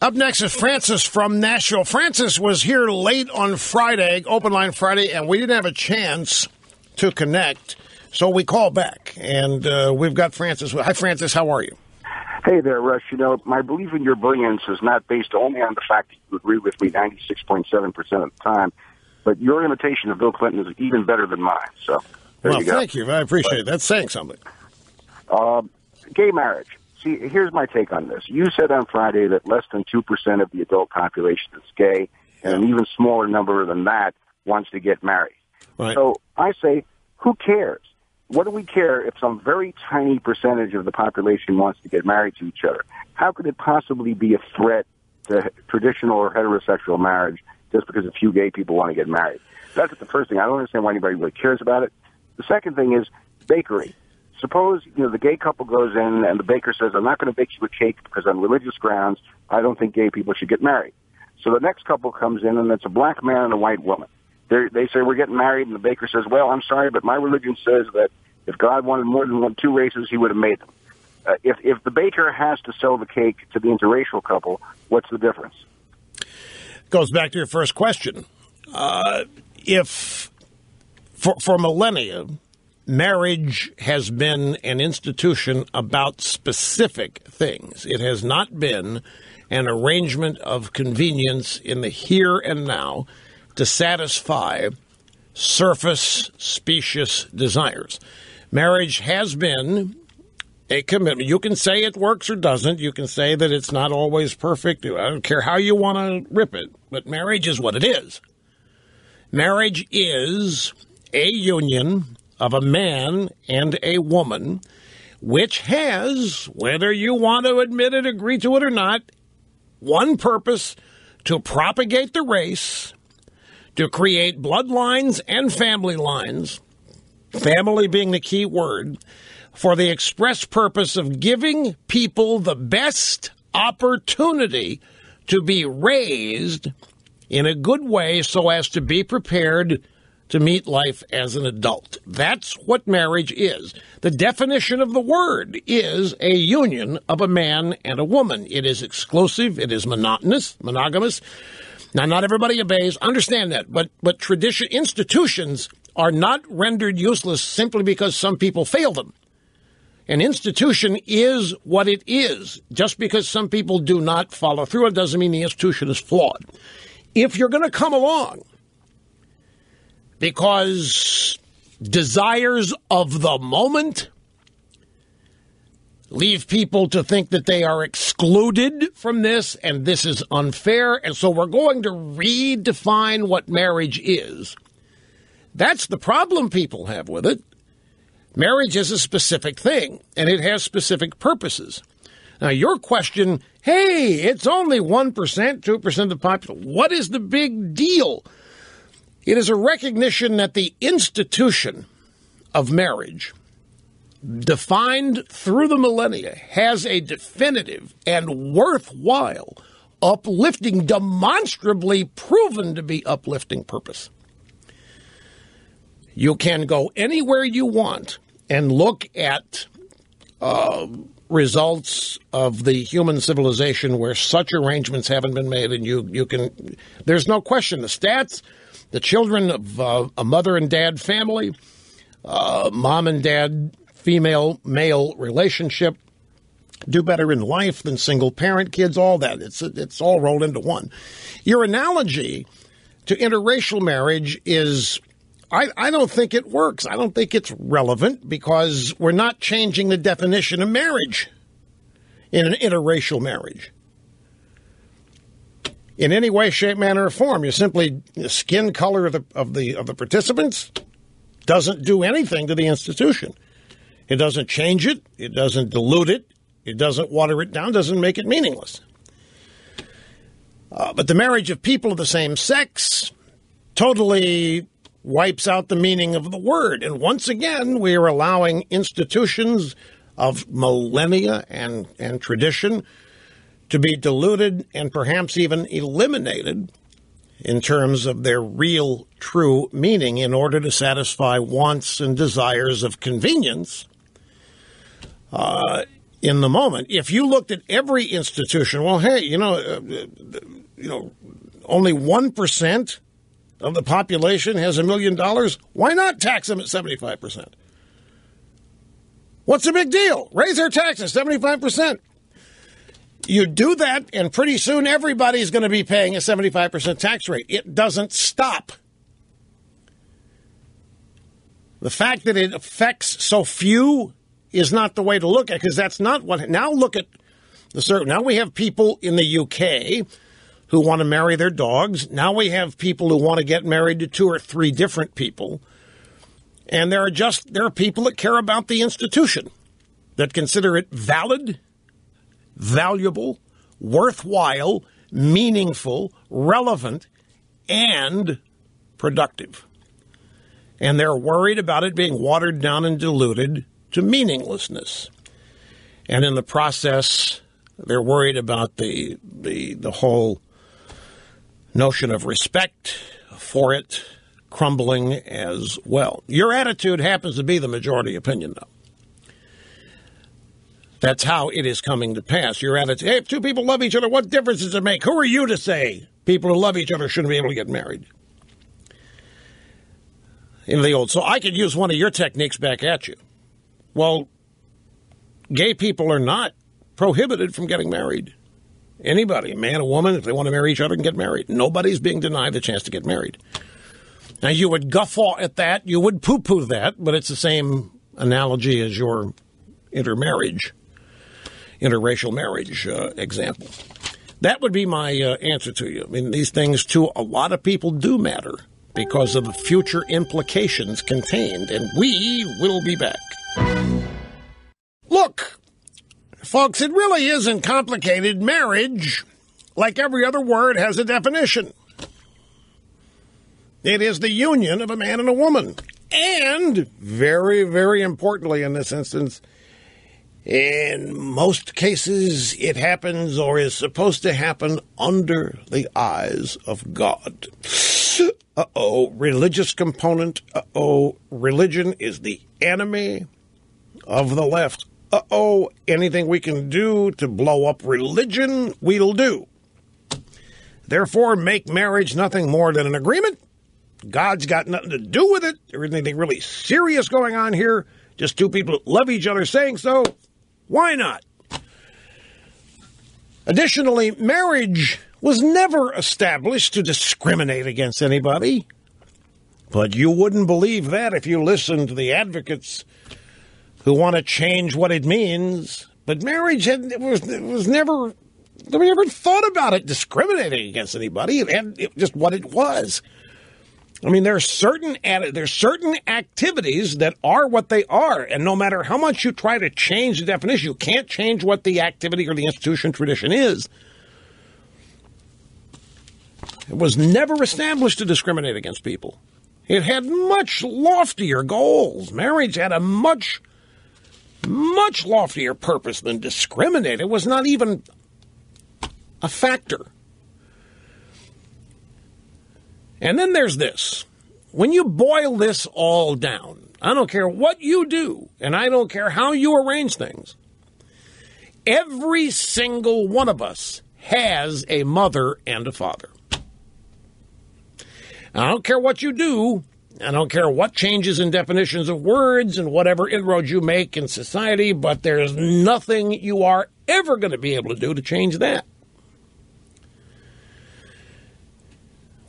Up next is Francis from Nashville. Francis was here late on Friday, Open Line Friday, and we didn't have a chance to connect, so we called back. And we've got Francis. Hi, Francis. How are you? Hey there, Rush. You know, my belief in your brilliance is not based only on the fact that you agree with me 96.7% of the time, but your imitation of Bill Clinton is even better than mine. So there you go. Thank you. I appreciate it. That's saying something. Gay marriage. See, here's my take on this. You said on Friday that less than 2% of the adult population is gay, and an even smaller number than that wants to get married. Right. So I say, who cares? What do we care if some very tiny percentage of the population wants to get married to each other? How could it possibly be a threat to traditional or heterosexual marriage just because a few gay people want to get married? That's the first thing. I don't understand why anybody really cares about it. The second thing is bakery. Suppose, the gay couple goes in and the baker says, I'm not going to bake you a cake because on religious grounds, I don't think gay people should get married. So the next couple comes in and it's a black man and a white woman. They say, we're getting married, and the baker says, well, I'm sorry, but my religion says that if God wanted more than two races, he would have made them. If the baker has to sell the cake to the interracial couple, what's the difference? Goes back to your first question. If for millennia, marriage has been an institution about specific things. It has not been an arrangement of convenience in the here and now to satisfy surface, specious desires. Marriage has been a commitment. You can say it works or doesn't. You can say that it's not always perfect. I don't care how you want to rip it, but marriage is what it is. Marriage is a union of a man and a woman, which has, whether you want to admit it, agree to it or not, one purpose: to propagate the race, to create bloodlines and family lines, family being the key word, for the express purpose of giving people the best opportunity to be raised in a good way so as to be prepared to meet life as an adult. That's what marriage is. The definition of the word is a union of a man and a woman. It is exclusive. It is monogamous. Now, not everybody obeys. Understand that. But tradition, institutions are not rendered useless simply because some people fail them. An institution is what it is. Just because some people do not follow through, it doesn't mean the institution is flawed. If you're going to come along because desires of the moment leave people to think that they are excluded from this, and this is unfair, and so we're going to redefine what marriage is. That's the problem people have with it. Marriage is a specific thing, and it has specific purposes. Now, your question, hey, it's only 1%, 2% of the population. What is the big deal? It is a recognition that the institution of marriage, defined through the millennia, has a definitive and worthwhile, uplifting, demonstrably proven to be uplifting purpose. You can go anywhere you want and look at results of the human civilization where such arrangements haven't been made, and you can. There's no question. The stats, the children of a mother and dad family, mom and dad, female-male relationship, do better in life than single-parent kids, all that. It's all rolled into one. Your analogy to interracial marriage is, I don't think it works. I don't think it's relevant because we're not changing the definition of marriage in an interracial marriage in any way, shape, manner, or form. You simply, the skin color of the participants doesn't do anything to the institution. It doesn't change it. It doesn't dilute it. It doesn't water it down. Doesn't make it meaningless. But the marriage of people of the same sex totally wipes out the meaning of the word. And once again, we are allowing institutions of millennia and tradition to be diluted and perhaps even eliminated in terms of their real, true meaning in order to satisfy wants and desires of convenience. in the moment. If you looked at every institution, well, hey, only 1% of the population has $1 million. Why not tax them at 75%? What's the big deal? Raise their taxes 75%. You do that, and pretty soon everybody's going to be paying a 75% tax rate. It doesn't stop. The fact that it affects so few is not the way to look at it, because that's not what. Now look at the. Now we have people in the UK who want to marry their dogs. Now we have people who want to get married to 2 or 3 different people. And there are people that care about the institution, that consider it valid, valuable, worthwhile, meaningful, relevant, and productive. And they're worried about it being watered down and diluted to meaninglessness. And in the process, they're worried about the whole notion of respect for it crumbling as well. Your attitude happens to be the majority opinion, though. That's how it is coming to pass. Your attitude, hey, if 2 people love each other, what difference does it make? Who are you to say people who love each other shouldn't be able to get married? So I could use one of your techniques back at you. Well, gay people are not prohibited from getting married. Anybody, a man, a woman, if they want to marry each other, can get married. Nobody's being denied the chance to get married. Now, you would guffaw at that. You would poo-poo that, but it's the same analogy as your interracial marriage example. That would be my answer to you. I mean, these things, to a lot of people, do matter because of the future implications contained, and we will be back. Look, folks, it really isn't complicated. Marriage, like every other word, has a definition. It is the union of a man and a woman. And, very, very importantly in this instance, in most cases, it happens or is supposed to happen under the eyes of God. Uh-oh, religious component. Uh-oh, religion is the enemy of the left. Uh-oh, anything we can do to blow up religion, we'll do. Therefore, make marriage nothing more than an agreement. God's got nothing to do with it. There isn't anything really serious going on here. Just 2 people that love each other saying so. Why not? Additionally, marriage was never established to discriminate against anybody. But you wouldn't believe that if you listened to the advocates who want to change what it means. But marriage was never, nobody ever thought about it discriminating against anybody. It just what it was. I mean, there's certain activities that are what they are, and no matter how much you try to change the definition, you can't change what the activity or the institution tradition is. It was never established to discriminate against people. It had much loftier goals. Marriage had a much loftier purpose than discriminate. It was not even a factor. And then there's this. When you boil this all down, I don't care what you do, and I don't care how you arrange things, every single one of us has a mother and a father. I don't care what you do. I don't care what changes in definitions of words and whatever inroads you make in society, but there's nothing you are ever going to be able to do to change that.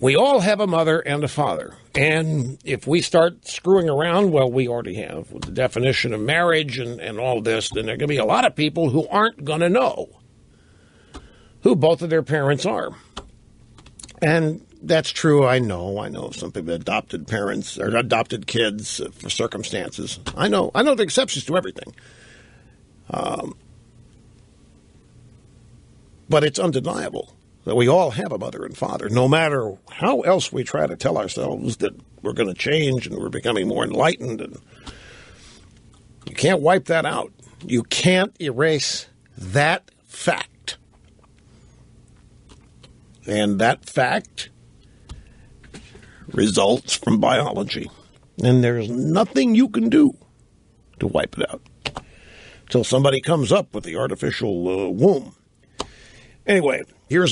We all have a mother and a father. And if we start screwing around, well, we already have, with the definition of marriage and all this, then there are going to be a lot of people who aren't going to know who both of their parents are. And that's true. I know some people adopted parents or adopted kids for circumstances. I know the exceptions to everything. But it's undeniable that we all have a mother and father, no matter how else we try to tell ourselves that we're going to change and we're becoming more enlightened. And you can't wipe that out. You can't erase that fact. And that fact results from biology. And there's nothing you can do to wipe it out. till somebody comes up with the artificial womb. Anyway, here's